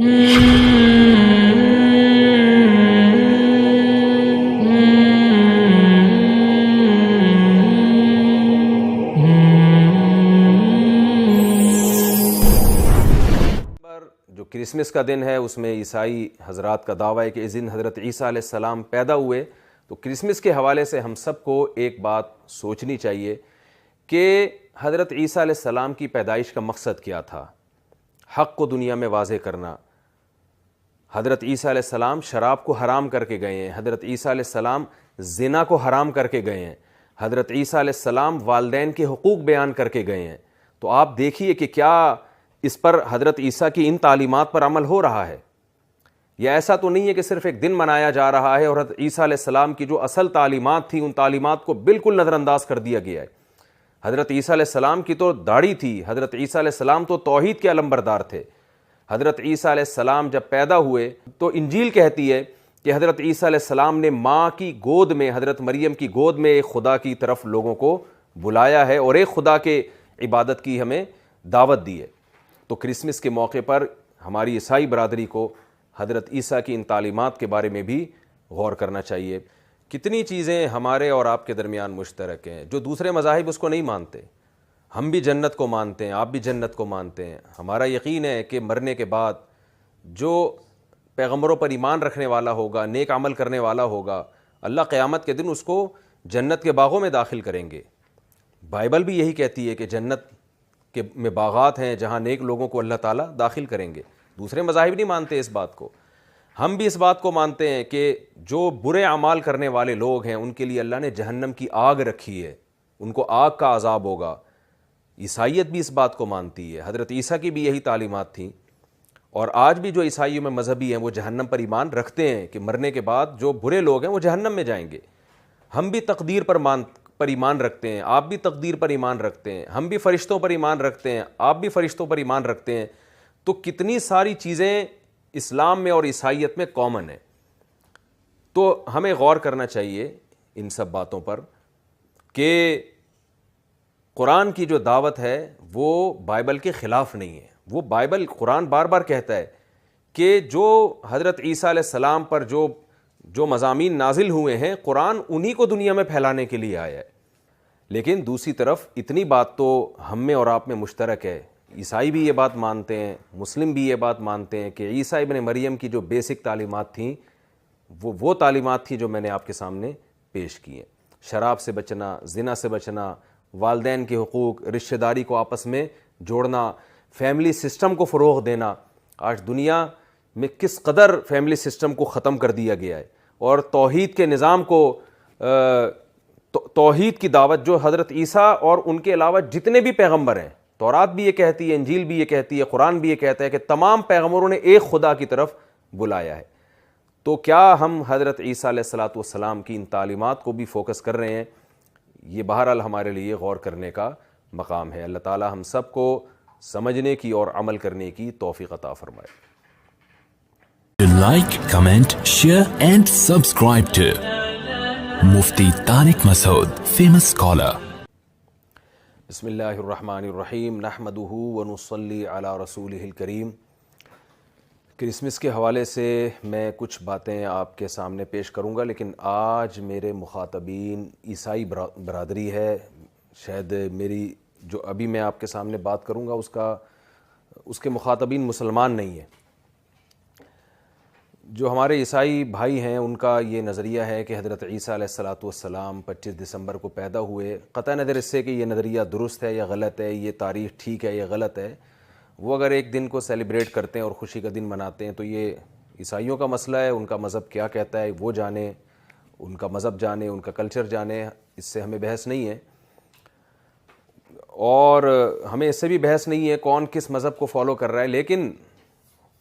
جو کرسمس کا دن ہے اس میں عیسائی حضرات کا دعویٰ ہے کہ اس دن حضرت عیسیٰ علیہ السلام پیدا ہوئے. تو کرسمس کے حوالے سے ہم سب کو ایک بات سوچنی چاہیے کہ حضرت عیسیٰ علیہ السلام کی پیدائش کا مقصد کیا تھا. حق کو دنیا میں واضح کرنا. حضرت عیسیٰ علیہ السلام شراب کو حرام کر کے گئے ہیں. حضرت عیسیٰ علیہ السلام زنا کو حرام کر کے گئے ہیں. حضرت عیسیٰ علیہ السلام والدین کے حقوق بیان کر کے گئے ہیں. تو آپ دیکھیے کہ کیا اس پر حضرت عیسیٰ کی ان تعلیمات پر عمل ہو رہا ہے. یا ایسا تو نہیں ہے کہ صرف ایک دن منایا جا رہا ہے اور حضرت عیسیٰ علیہ السلام کی جو اصل تعلیمات تھیں ان تعلیمات کو بالکل نظر انداز کر دیا گیا ہے. حضرت عیسیٰ علیہ السلام کی تو داڑھی تھی. حضرت عیسیٰ علیہ السلام تو توحید کے علمبردار تھے. حضرت عیسیٰ علیہ السلام جب پیدا ہوئے تو انجیل کہتی ہے کہ حضرت عیسیٰ علیہ السلام نے ماں کی گود میں حضرت مریم کی گود میں ایک خدا کی طرف لوگوں کو بلایا ہے اور ایک خدا کے عبادت کی ہمیں دعوت دی ہے. تو کرسمس کے موقع پر ہماری عیسائی برادری کو حضرت عیسیٰ کی ان تعلیمات کے بارے میں بھی غور کرنا چاہیے. کتنی چیزیں ہمارے اور آپ کے درمیان مشترک ہیں. جو دوسرے مذاہب اس کو نہیں مانتے. ہم بھی جنت کو مانتے ہیں, آپ بھی جنت کو مانتے ہیں. ہمارا یقین ہے کہ مرنے کے بعد جو پیغمبروں پر ایمان رکھنے والا ہوگا, نیک عمل کرنے والا ہوگا, اللہ قیامت کے دن اس کو جنت کے باغوں میں داخل کریں گے. بائبل بھی یہی کہتی ہے کہ جنت میں باغات ہیں جہاں نیک لوگوں کو اللہ تعالیٰ داخل کریں گے. دوسرے مذاہب نہیں مانتے اس بات کو. ہم بھی اس بات کو مانتے ہیں کہ جو برے اعمال کرنے والے لوگ ہیں ان کے لیے اللہ نے جہنم کی آگ رکھی ہے, ان کو آگ کا عذاب ہوگا. عیسائیت بھی اس بات کو مانتی ہے. حضرت عیسیٰ کی بھی یہی تعلیمات تھیں. اور آج بھی جو عیسائیوں میں مذہبی ہیں وہ جہنم پر ایمان رکھتے ہیں کہ مرنے کے بعد جو برے لوگ ہیں وہ جہنم میں جائیں گے. ہم بھی تقدیر پر ایمان رکھتے ہیں, آپ بھی تقدیر پر ایمان رکھتے ہیں. ہم بھی فرشتوں پر ایمان رکھتے ہیں, آپ بھی فرشتوں پر ایمان رکھتے ہیں. تو کتنی ساری چیزیں اسلام میں اور عیسائیت میں کامن ہیں. تو ہمیں غور کرنا چاہیے ان سب باتوں پر کہ قرآن کی جو دعوت ہے وہ بائبل کے خلاف نہیں ہے. وہ بائبل قرآن بار بار کہتا ہے کہ جو حضرت عیسیٰ علیہ السلام پر جو مضامین نازل ہوئے ہیں قرآن انہی کو دنیا میں پھیلانے کے لیے آیا ہے. لیکن دوسری طرف اتنی بات تو ہم میں اور آپ میں مشترک ہے. عیسائی بھی یہ بات مانتے ہیں, مسلم بھی یہ بات مانتے ہیں کہ عیسیٰ ابن مریم کی جو بیسک تعلیمات تھیں وہ تعلیمات تھیں جو میں نے آپ کے سامنے پیش کی ہیں. شراب سے بچنا, زنا سے بچنا, والدین کے حقوق, رشتہ داری کو آپس میں جوڑنا, فیملی سسٹم کو فروغ دینا. آج دنیا میں کس قدر فیملی سسٹم کو ختم کر دیا گیا ہے اور توحید کے نظام کو, توحید کی دعوت جو حضرت عیسیٰ اور ان کے علاوہ جتنے بھی پیغمبر ہیں, تورات بھی یہ کہتی ہے, انجیل بھی یہ کہتی ہے, قرآن بھی یہ کہتا ہے کہ تمام پیغمبروں نے ایک خدا کی طرف بلایا ہے. تو کیا ہم حضرت عیسیٰ علیہ السلام کی ان تعلیمات کو بھی فوکس کر رہے ہیں؟ یہ بہرحال ہمارے لیے غور کرنے کا مقام ہے. اللہ تعالی ہم سب کو سمجھنے کی اور عمل کرنے کی توفیق عطا فرمائے. Like, comment, share and subscribe to Mufti Tariq Masood, famous scholar. بسم اللہ الرحمن الرحیم. نحمدہ ونصلی علی رسولہ الکریم. کرسمس کے حوالے سے میں کچھ باتیں آپ کے سامنے پیش کروں گا, لیکن آج میرے مخاطبین عیسائی برادری ہے. شاید میری جو ابھی میں آپ کے سامنے بات کروں گا اس کے مخاطبین مسلمان نہیں ہیں. جو ہمارے عیسائی بھائی ہیں ان کا یہ نظریہ ہے کہ حضرت عیسیٰ علیہ السلام 25 دسمبر کو پیدا ہوئے. قطع نظر اس سے کہ یہ نظریہ درست ہے یا غلط ہے, یہ تاریخ ٹھیک ہے یا غلط ہے, وہ اگر ایک دن کو سیلیبریٹ کرتے ہیں اور خوشی کا دن مناتے ہیں تو یہ عیسائیوں کا مسئلہ ہے. ان کا مذہب کیا کہتا ہے وہ جانیں, ان کا مذہب جانیں, ان کا کلچر جانیں, اس سے ہمیں بحث نہیں ہے. اور ہمیں اس سے بھی بحث نہیں ہے کون کس مذہب کو فالو کر رہا ہے. لیکن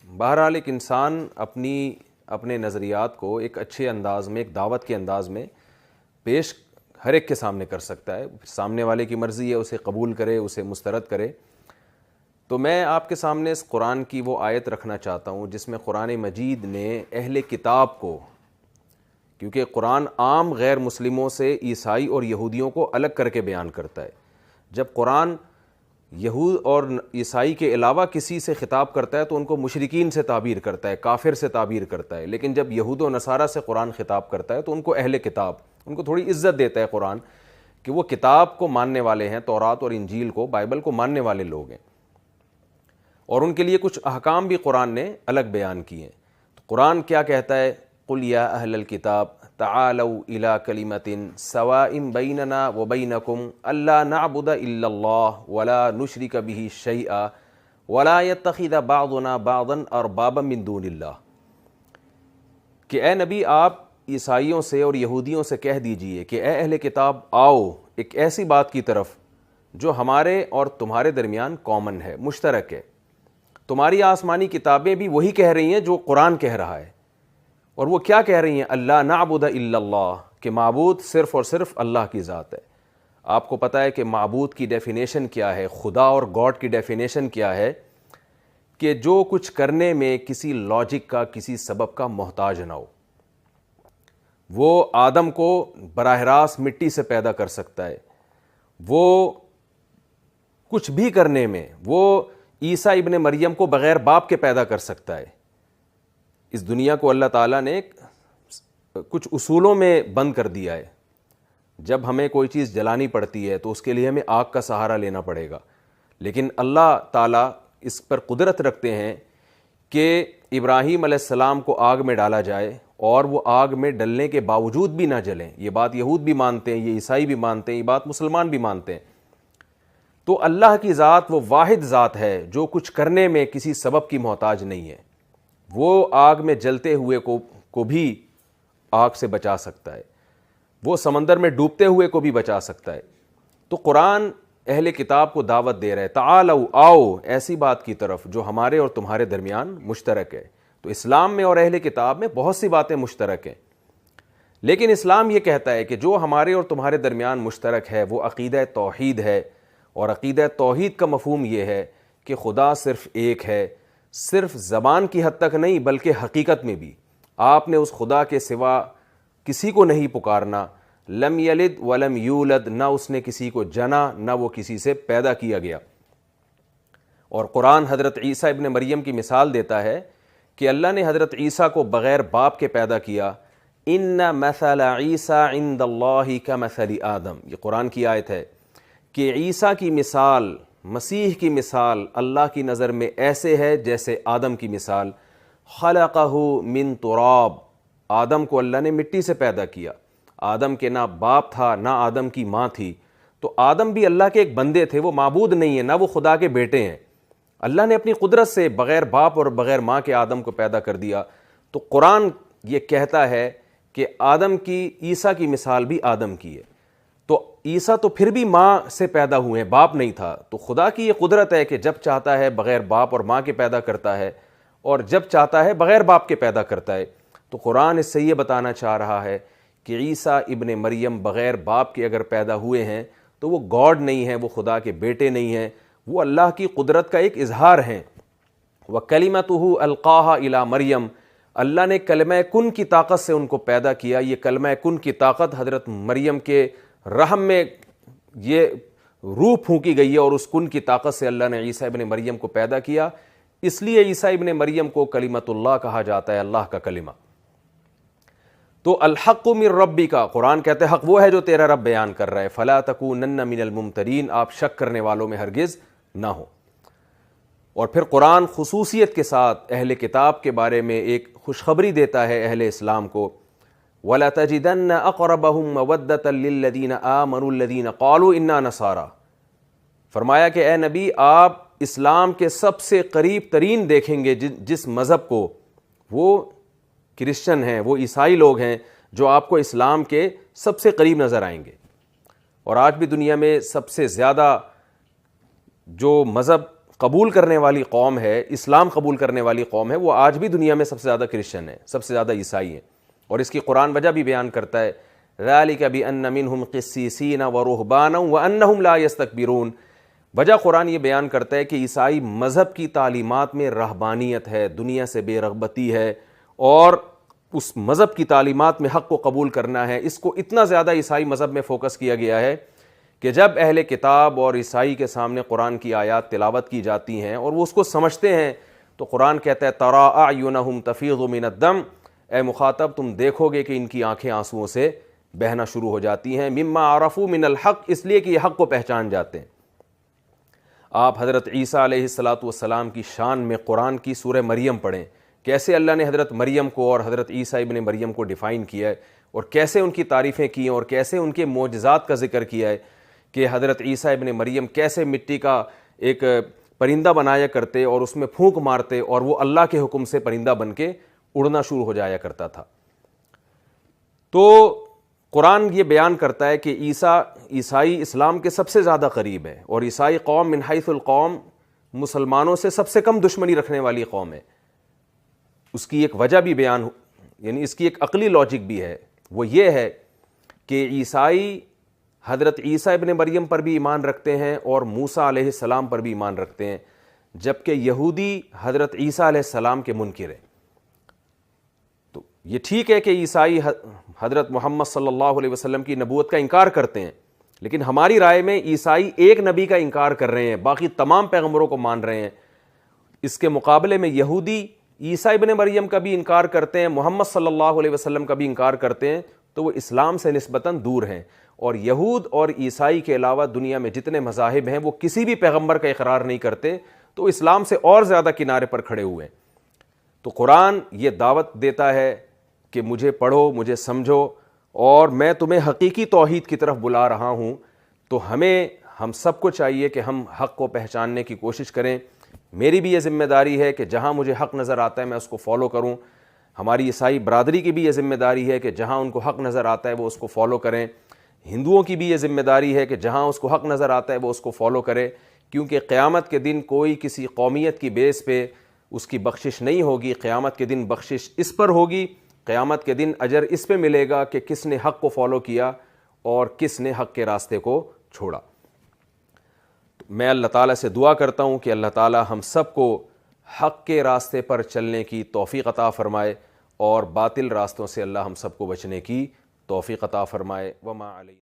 بہرحال ایک انسان اپنے نظریات کو ایک اچھے انداز میں, ایک دعوت کے انداز میں پیش ہر ایک کے سامنے کر سکتا ہے. سامنے والے کی مرضی ہے اسے قبول کرے, اسے مسترد کرے. تو میں آپ کے سامنے اس قرآن کی وہ آیت رکھنا چاہتا ہوں جس میں قرآن مجید نے اہل کتاب کو, کیونکہ قرآن عام غیر مسلموں سے عیسائی اور یہودیوں کو الگ کر کے بیان کرتا ہے. جب قرآن یہود اور عیسائی کے علاوہ کسی سے خطاب کرتا ہے تو ان کو مشرکین سے تعبیر کرتا ہے، کافر سے تعبیر کرتا ہے، لیکن جب یہود و نصارہ سے قرآن خطاب کرتا ہے تو ان کو اہل کتاب، ان کو تھوڑی عزت دیتا ہے قرآن کہ وہ کتاب کو ماننے والے ہیں، تورات اور انجیل کو، بائبل کو ماننے والے لوگ ہیں، اور ان کے لیے کچھ احکام بھی قرآن نے الگ بیان کیے ہیں۔ تو قرآن کیا کہتا ہے؟ قل یا اہل الکتاب تعالوا الی کلمۃ سواء بیننا وبینکم الا نعبد الا اللہ ولا نشرک بہ شیئا ولا یتخذ بعضنا بعضا اربابا من دون اللہ، کہ اے نبی آپ عیسائیوں سے اور یہودیوں سے کہہ دیجئے کہ اے اہل کتاب آؤ ایک ایسی بات کی طرف جو ہمارے اور تمہارے درمیان کامن ہے، مشترک ہے۔ تمہاری آسمانی کتابیں بھی وہی کہہ رہی ہیں جو قرآن کہہ رہا ہے، اور وہ کیا کہہ رہی ہیں؟ اللہ نعبد الا اللہ، کہ معبود صرف اور صرف اللہ کی ذات ہے۔ آپ کو پتہ ہے کہ معبود کی ڈیفینیشن کیا ہے، خدا اور گاڈ کی ڈیفینیشن کیا ہے؟ کہ جو کچھ کرنے میں کسی لاجک کا، کسی سبب کا محتاج نہ ہو۔ وہ آدم کو براہ راست مٹی سے پیدا کر سکتا ہے، وہ کچھ بھی کرنے میں، وہ عیسیٰ ابن مریم کو بغیر باپ کے پیدا کر سکتا ہے۔ اس دنیا کو اللہ تعالیٰ نے کچھ اصولوں میں بند کر دیا ہے۔ جب ہمیں کوئی چیز جلانی پڑتی ہے تو اس کے لیے ہمیں آگ کا سہارا لینا پڑے گا، لیکن اللہ تعالیٰ اس پر قدرت رکھتے ہیں کہ ابراہیم علیہ السلام کو آگ میں ڈالا جائے اور وہ آگ میں ڈلنے کے باوجود بھی نہ جلیں۔ یہ بات یہود بھی مانتے ہیں، یہ عیسائی بھی مانتے ہیں، یہ بات مسلمان بھی مانتے ہیں۔ تو اللہ کی ذات وہ واحد ذات ہے جو کچھ کرنے میں کسی سبب کی محتاج نہیں ہے۔ وہ آگ میں جلتے ہوئے کو بھی آگ سے بچا سکتا ہے، وہ سمندر میں ڈوبتے ہوئے کو بھی بچا سکتا ہے۔ تو قرآن اہل کتاب کو دعوت دے رہا ہے، تعالوا آؤ ایسی بات کی طرف جو ہمارے اور تمہارے درمیان مشترک ہے۔ تو اسلام میں اور اہل کتاب میں بہت سی باتیں مشترک ہیں، لیکن اسلام یہ کہتا ہے کہ جو ہمارے اور تمہارے درمیان مشترک ہے وہ عقیدہ توحید ہے، اور عقیدہ توحید کا مفہوم یہ ہے کہ خدا صرف ایک ہے، صرف زبان کی حد تک نہیں بلکہ حقیقت میں بھی۔ آپ نے اس خدا کے سوا کسی کو نہیں پکارنا، لم یلد ولم یولد، نہ اس نے کسی کو جنا نہ وہ کسی سے پیدا کیا گیا۔ اور قرآن حضرت عیسیٰ ابن مریم کی مثال دیتا ہے کہ اللہ نے حضرت عیسیٰ کو بغیر باپ کے پیدا کیا۔ ان مثل عیسیٰ عند اللہ کمثل آدم، یہ قرآن کی آیت ہے کہ عیسیٰ کی مثال، مسیح کی مثال اللہ کی نظر میں ایسے ہے جیسے آدم کی مثال۔ خلقہ من تراب، آدم کو اللہ نے مٹی سے پیدا کیا۔ آدم کے نہ باپ تھا نہ آدم کی ماں تھی، تو آدم بھی اللہ کے ایک بندے تھے، وہ معبود نہیں ہے، نہ وہ خدا کے بیٹے ہیں۔ اللہ نے اپنی قدرت سے بغیر باپ اور بغیر ماں کے آدم کو پیدا کر دیا۔ تو قرآن یہ کہتا ہے کہ آدم کی، عیسیٰ کی مثال بھی آدم کی ہے۔ تو عیسیٰ تو پھر بھی ماں سے پیدا ہوئے ہیں، باپ نہیں تھا۔ تو خدا کی یہ قدرت ہے کہ جب چاہتا ہے بغیر باپ اور ماں کے پیدا کرتا ہے، اور جب چاہتا ہے بغیر باپ کے پیدا کرتا ہے۔ تو قرآن اس سے یہ بتانا چاہ رہا ہے کہ عیسیٰ ابن مریم بغیر باپ کے اگر پیدا ہوئے ہیں تو وہ گاڈ نہیں ہیں، وہ خدا کے بیٹے نہیں ہیں، وہ اللہ کی قدرت کا ایک اظہار ہیں۔ وَكَلِمَتُهُ أَلْقَاهَا إِلَىٰ مریم، اللہ نے کلمہ کن کی طاقت سے ان کو پیدا کیا۔ یہ کلمہ کن کی طاقت حضرت مریم کے رحم میں یہ روح پھونکی گئی ہے، اور اس کن کی طاقت سے اللہ نے عیسیٰ ابن مریم کو پیدا کیا۔ اس لیے عیسیٰ ابن مریم کو کلمۃ اللہ کہا جاتا ہے، اللہ کا کلمہ۔ تو الحق من ربک، قرآن کہتے ہیں حق وہ ہے جو تیرا رب بیان کر رہا ہے۔ فلا تکونن من الممترین، آپ شک کرنے والوں میں ہرگز نہ ہو۔ اور پھر قرآن خصوصیت کے ساتھ اہل کتاب کے بارے میں ایک خوشخبری دیتا ہے اہل اسلام کو۔ وَلَتَجِدَنَّ أَقْرَبَهُمْ مَوَدَّةً لِلَّذِينَ آمَنُوا الَّذِينَ قَالُوا إِنَّا نَصَارَىٰ، فرمایا کہ اے نبی آپ اسلام کے سب سے قریب ترین دیکھیں گے جس مذہب کو، وہ کرسچن ہیں، وہ عیسائی لوگ ہیں جو آپ کو اسلام کے سب سے قریب نظر آئیں گے۔ اور آج بھی دنیا میں سب سے زیادہ جو مذہب قبول کرنے والی قوم ہے، اسلام قبول کرنے والی قوم ہے، وہ آج بھی دنیا میں سب سے زیادہ کرسچن ہیں، سب سے زیادہ عیسائی ہیں۔ اور اس کی قرآن وجہ بھی بیان کرتا ہے، ذَلِكَ بِأَنَّ مِنْهُمْ قِسِّيسِينَ وَرُهْبَانًا وَأَنَّهُمْ لَا يَسْتَكْبِرُونَ۔ وجہ قرآن یہ بیان کرتا ہے کہ عیسائی مذہب کی تعلیمات میں رہبانیت ہے، دنیا سے بے رغبتی ہے، اور اس مذہب کی تعلیمات میں حق کو قبول کرنا ہے۔ اس کو اتنا زیادہ عیسائی مذہب میں فوکس کیا گیا ہے کہ جب اہل کتاب اور عیسائی کے سامنے قرآن کی آیات تلاوت کی جاتی ہیں اور وہ اس کو سمجھتے ہیں تو قرآن کہتا ہے ترا اعینہم تفیض من الدم، اے مخاطب تم دیکھو گے کہ ان کی آنکھیں آنسوؤں سے بہنا شروع ہو جاتی ہیں، مما عرفوا من الحق، اس لیے کہ یہ حق کو پہچان جاتے ہیں۔ آپ حضرت عیسیٰ علیہ السلام کی شان میں قرآن کی سورہ مریم پڑھیں، کیسے اللہ نے حضرت مریم کو اور حضرت عیسیٰ ابن مریم کو ڈیفائن کیا ہے اور کیسے ان کی تعریفیں کی ہیں اور کیسے ان کے معجزات کا ذکر کیا ہے کہ حضرت عیسیٰ ابن مریم کیسے مٹی کا ایک پرندہ بنایا کرتے اور اس میں پھونک مارتے اور وہ اللہ کے حکم سے پرندہ بن کے اڑنا شروع ہو جایا کرتا تھا۔ تو قرآن یہ بیان کرتا ہے کہ عیسائی اسلام کے سب سے زیادہ قریب ہے اور عیسائی قوم من حیث القوم مسلمانوں سے سب سے کم دشمنی رکھنے والی قوم ہے۔ اس کی ایک وجہ بھی بیان یعنی اس کی ایک عقلی لاجک بھی ہے، وہ یہ ہے کہ عیسائی حضرت عیسیٰ ابن مریم پر بھی ایمان رکھتے ہیں اور موسیٰ علیہ السلام پر بھی ایمان رکھتے ہیں، جبکہ یہودی حضرت عیسیٰ علیہ السلام کے منکر ہیں۔ تو یہ ٹھیک ہے کہ عیسائی حضرت محمد صلی اللہ علیہ وسلم کی نبوت کا انکار کرتے ہیں، لیکن ہماری رائے میں عیسائی ایک نبی کا انکار کر رہے ہیں، باقی تمام پیغمبروں کو مان رہے ہیں۔ اس کے مقابلے میں یہودی عیسیٰ ابن مریم کا بھی انکار کرتے ہیں، محمد صلی اللہ علیہ وسلم کا بھی انکار کرتے ہیں، تو وہ اسلام سے نسبتاً دور ہیں۔ اور یہود اور عیسائی کے علاوہ دنیا میں جتنے مذاہب ہیں وہ کسی بھی پیغمبر کا اقرار نہیں کرتے، تو اسلام سے اور زیادہ کنارے پر کھڑے ہوئے ہیں۔ تو قرآن یہ دعوت دیتا ہے کہ مجھے پڑھو، مجھے سمجھو، اور میں تمہیں حقیقی توحید کی طرف بلا رہا ہوں۔ تو ہم سب کو چاہیے کہ ہم حق کو پہچاننے کی کوشش کریں۔ میری بھی یہ ذمہ داری ہے کہ جہاں مجھے حق نظر آتا ہے میں اس کو فالو کروں۔ ہماری عیسائی برادری کی بھی یہ ذمہ داری ہے کہ جہاں ان کو حق نظر آتا ہے وہ اس کو فالو کریں۔ ہندوؤں کی بھی یہ ذمہ داری ہے کہ جہاں اس کو حق نظر آتا ہے وہ اس کو فالو کرے، کیونکہ قیامت کے دن کوئی کسی قومیت کی بیس پہ اس کی بخشش نہیں ہوگی۔ قیامت کے دن بخشش اس پر ہوگی، قیامت کے دن اجر اس پہ ملے گا کہ کس نے حق کو فالو کیا اور کس نے حق کے راستے کو چھوڑا۔ میں اللہ تعالیٰ سے دعا کرتا ہوں کہ اللہ تعالیٰ ہم سب کو حق کے راستے پر چلنے کی توفیق عطا فرمائے اور باطل راستوں سے اللہ ہم سب کو بچنے کی توفیق عطا فرمائے۔ وما علیہ